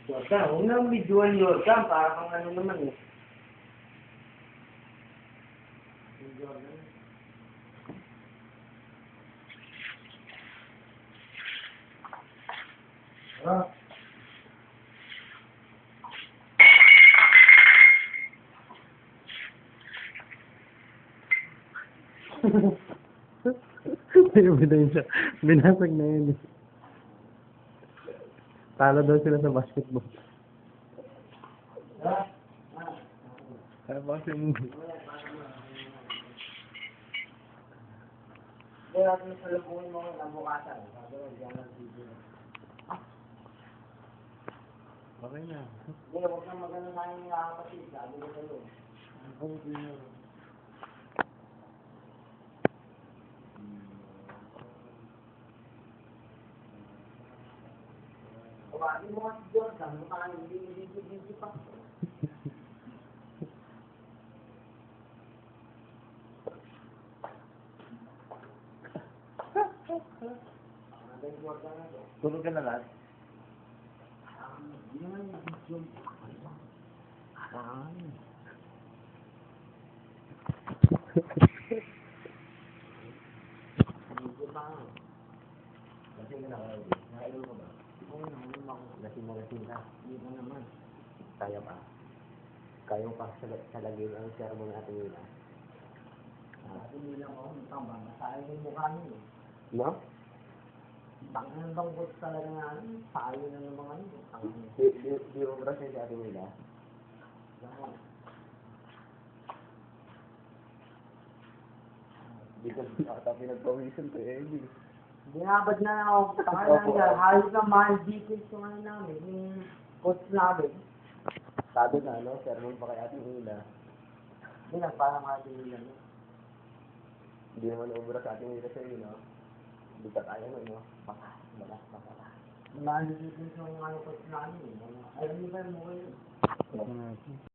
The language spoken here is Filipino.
Yorka, huwag na videoan Yorka, para kang ano naman eh. Ah. May ebidensya. Binasag na yun eh. Talo daw sila sa basketball. Kaya ba kasi yung... Kaya natin sa labuhin mo ng abukatan. Sabi ko, diyan ang video. Okay na. Hindi, huwag kang magano sa akin mga kapatid. Sabi ko sa'yo. Okay na. Kumain mo kasi Jordan, mukha hindi pa. Tulog ka na lahat? Hindi naman yung video. Video pa nga. Lasing ka na kayo. Nakailan mo ba? Oo, nakailan ako. Lasing ka. Hindi ka naman. Kaya pa. Kaya pa sa lagay ang sermo natin yun. Kasi hindi lang ako. Babasahin yung mukha niyo eh. No? Tangan bang boss talaga nga ano? Tayo na ng mga ano. Di mo bro siya sa ating nila? Lahat. Di ko ata pinagpawisan to eh. Binabad na ako. Tangan na halos na mahal details yung ano namin. Yung coach namin. Sabi na ano, sermon pa kay ating nila. Hindi lang parang ating nila. Hindi naman ubra sa ating nila sa'yo, no? Hindi ka kaya no, no? Baka. Mahal details yung ano coach namin. Alam niyo ba yung mukha yun?